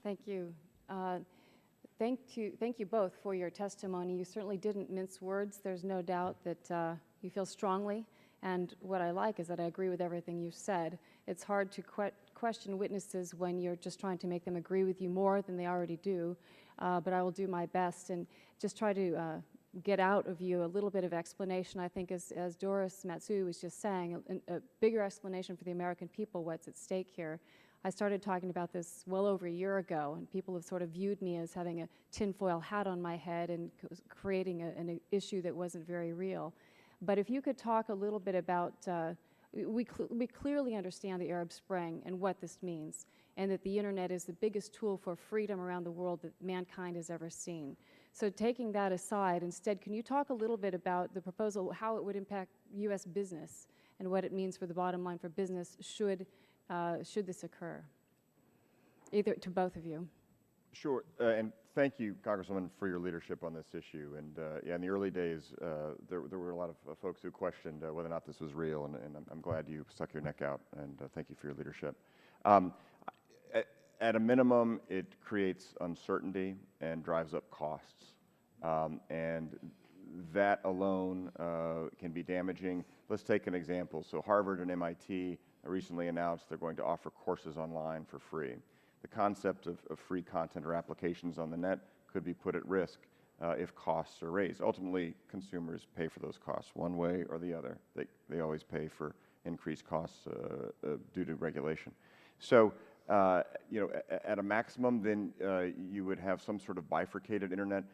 Thank you. Thank you both for your testimony. You certainly didn't mince words. There's no doubt that you feel strongly, and what I like is that I agree with everything you said. It's hard to question witnesses when you're just trying to make them agree with you more than they already do, but I will do my best and just try to get out of you a little bit of explanation. I think as Doris Matsui was just saying, a bigger explanation for the American people what's at stake here. I started talking about this well over a year ago, and people have sort of viewed me as having a tinfoil hat on my head and creating an issue that wasn't very real. But if you could talk a little bit about, we clearly understand the Arab Spring and what this means, and that the Internet is the biggest tool for freedom around the world that mankind has ever seen. So taking that aside, instead, can you talk a little bit about the proposal, how it would impact U.S. business and what it means for the bottom line for business should this occur? Either to both of you. Sure, and thank you, Congresswoman, for your leadership on this issue. And yeah, in the early days, there were a lot of folks who questioned whether or not this was real, and I'm glad you stuck your neck out, and thank you for your leadership. At a minimum, it creates uncertainty and drives up costs, and that alone can be damaging. Let's take an example. So Harvard and MIT recently announced they're going to offer courses online for free. The concept of free content or applications on the net could be put at risk if costs are raised. Ultimately, consumers pay for those costs one way or the other. They always pay for increased costs due to regulation. So, you know, at a maximum, then you would have some sort of bifurcated internet,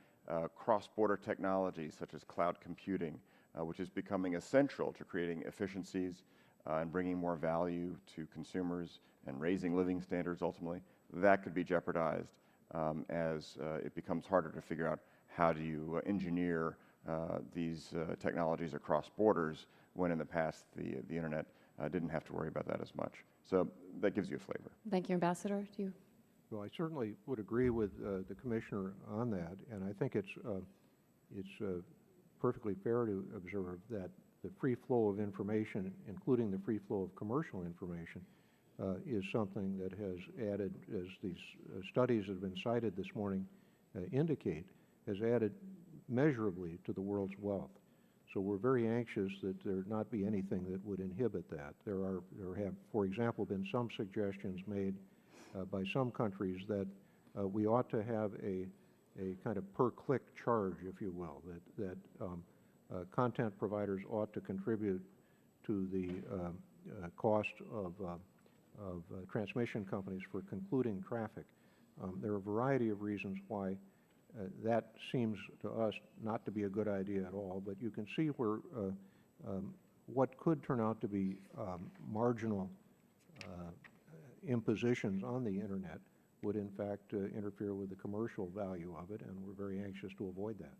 cross-border technologies such as cloud computing, which is becoming essential to creating efficiencies and bringing more value to consumers and raising living standards ultimately. That could be jeopardized as it becomes harder to figure out how do you engineer these technologies across borders when in the past the internet didn't have to worry about that as much. So that gives you a flavor. Thank you, Ambassador. Do you? Well, I certainly would agree with the Commissioner on that, and I think it's perfectly fair to observe that the free flow of information, including the free flow of commercial information, is something that has added, as these studies that have been cited this morning indicate, has added measurably to the world's wealth. So we're very anxious that there not be anything that would inhibit that. There have, for example, been some suggestions made by some countries that we ought to have a kind of per-click charge, if you will, that content providers ought to contribute to the cost of transmission companies for concluding traffic. There are a variety of reasons why that seems to us not to be a good idea at all, but you can see where what could turn out to be marginal impositions on the Internet would in fact interfere with the commercial value of it, and we're very anxious to avoid that.